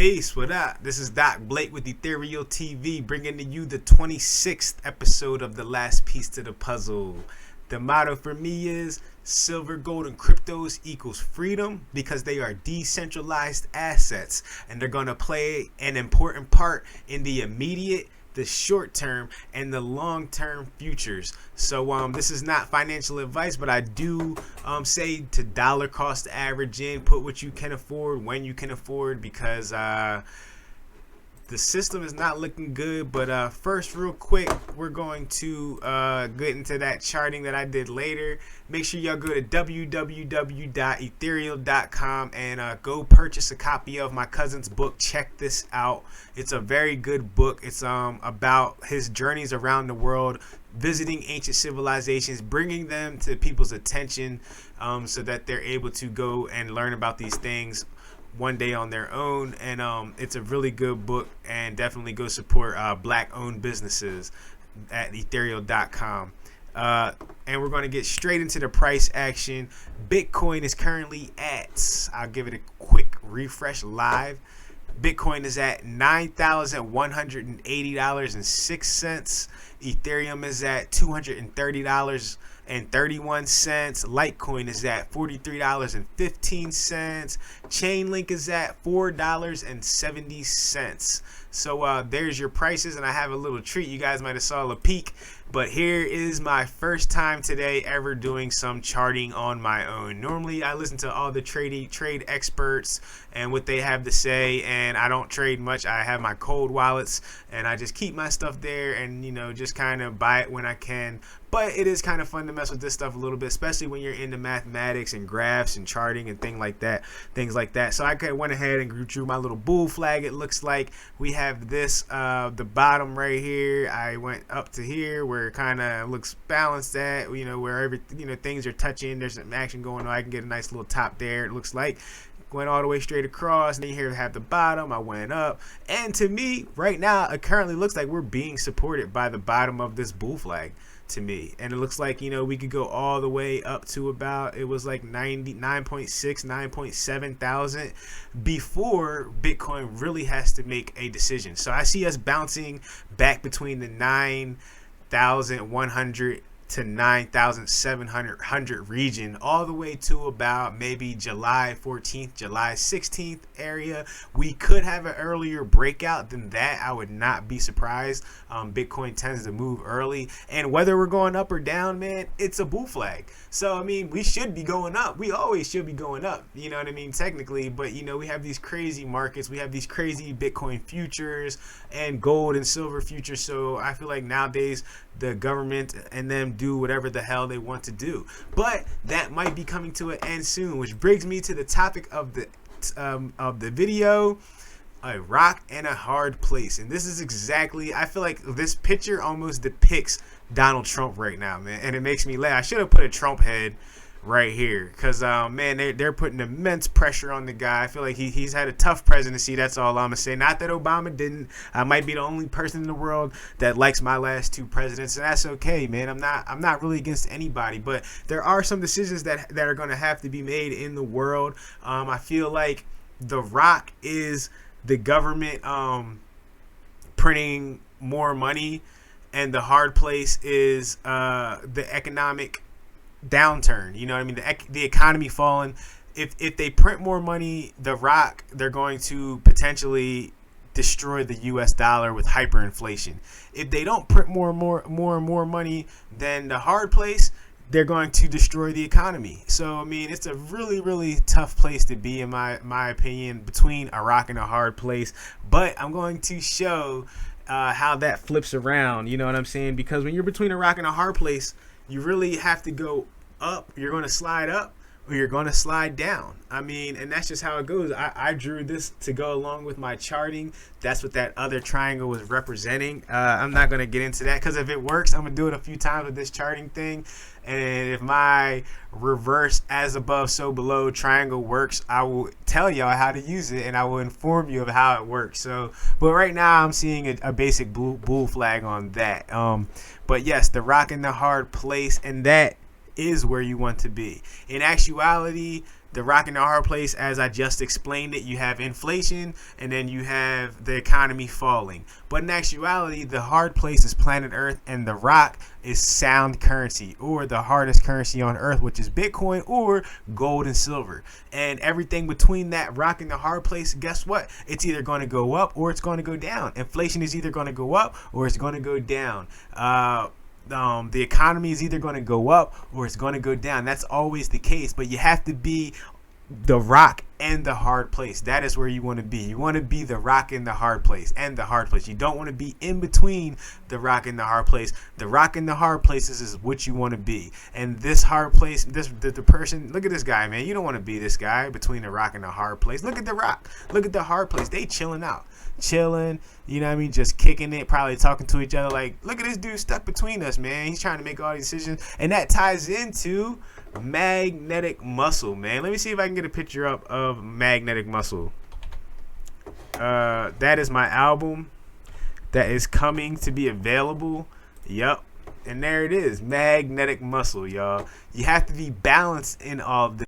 Peace, what up? This is Doc Blake with Ethereal TV, bringing to you the 26th episode of The Last Piece to the Puzzle. The motto for me is silver, gold, and cryptos equals freedom because they are decentralized assets and they're going to play an important part in the immediate, the short term, and the long term futures. So this is not financial advice, but I do say to dollar cost average in, put what you can afford when you can afford, because the system is not looking good. But first, real quick, we're going to get into that charting that I did later. Make sure y'all go to www.ethereal.com and go purchase a copy of my cousin's book. Check this out. It's a very good book. It's about his journeys around the world, visiting ancient civilizations, bringing them to people's attention so that they're able to go and learn about these things one day on their own. And it's a really good book, and definitely go support black owned businesses at ethereal.com. And we're going to get straight into the price action. Bitcoin is currently at, I'll give it a quick refresh live. Bitcoin is at $9,180.06. Ethereum is at $230.31. Litecoin is at $43.15. Chainlink is at $4.70. So there's your prices, and I have a little treat. You guys might have saw a peek, but here is my first time today ever doing some charting on my own. Normally I listen to all the trade experts and what they have to say, and I don't trade much. I have my cold wallets and I just keep my stuff there and, you know, just kind of buy it when I can. But it is kind of fun to mess with this stuff a little bit, especially when you're into mathematics and graphs and charting and things like that. So I went ahead and drew my little bull flag. It looks like we have this, the bottom right here. I went up to here where it kind of looks balanced at, you know, where things are touching. There's some action going on. I can get a nice little top there. It looks like went all the way straight across, and then here I have the bottom. I went up, and to me right now it currently looks like we're being supported by the bottom of this bull flag to me. And it looks like, you know, we could go all the way up to about, it was like 9.6, 9.7 thousand before Bitcoin really has to make a decision. So I see us bouncing back between the 9,100 to 9,700 region, all the way to about maybe July 14th, July 16th area. We could have an earlier breakout than that. I would not be surprised. Bitcoin tends to move early, and whether we're going up or down, man, it's a bull flag. So I mean, we should be going up. We always should be going up, you know what I mean, technically. But you know, we have these crazy markets. We have these crazy Bitcoin futures and gold and silver futures. So I feel like nowadays the government and them do whatever the hell they want to do, but that might be coming to an end soon, which brings me to the topic of the video: a rock and a hard place. And this is exactly, I feel like this picture almost depicts Donald Trump right now, man, and it makes me laugh. I should have put a Trump head right here, because man, they're putting immense pressure on the guy. I feel like he's had a tough presidency. That's all I'm gonna say. Not that Obama didn't. I might be the only person in the world that likes my last two presidents, and that's okay, man. I'm not really against anybody, but there are some decisions that are gonna have to be made in the world. I feel like the rock is the government printing more money, and the hard place is the economic downturn. You know what I mean? The economy falling. If they print more money, the rock, they're going to potentially destroy the US dollar with hyperinflation. If they don't print more and more money, then the hard place, they're going to destroy the economy. So I mean, it's a really tough place to be, in my opinion, between a rock and a hard place. But I'm going to show how that flips around, you know what I'm saying? Because when you're between a rock and a hard place, you really have to go up. You're going to slide up, or you're going to slide down. I mean, and that's just how it goes. I drew this to go along with my charting. That's what that other triangle was representing. I'm not going to get into that, because if it works, I'm going to do it a few times with this charting thing. And if my reverse as above so below triangle works, I will tell y'all how to use it, and I will inform you of how it works. So, but right now I'm seeing a basic bull flag on that. But yes, the rock in the hard place, and that is where you want to be. In actuality, the rock and the hard place, as I just explained it, you have inflation and then you have the economy falling. But in actuality, the hard place is planet Earth and the rock is sound currency, or the hardest currency on Earth, which is Bitcoin or gold and silver. And everything between that rock and the hard place, guess what? It's either going to go up or it's going to go down. Inflation is either going to go up or it's going to go down. The economy is either going to go up or it's going to go down. That's always the case, but you have to be the rock and the hard place. That is where you want to be. You want to be the rock and the hard place, and the hard place. You don't want to be in between the rock and the hard place. The rock and the hard places is what you want to be. And this hard place, the person, look at this guy, man. You don't want to be this guy between the rock and the hard place. Look at the rock. Look at the hard place. They chilling out. Chilling, you know what I mean, just kicking it, probably talking to each other like, look at this dude stuck between us, man. He's trying to make all these decisions. And that ties into magnetic muscle, man. Let me see if I can get a picture up of magnetic muscle. That is my album that is coming to be available. Yup. And there it is, magnetic muscle, y'all. You have to be balanced in all of this.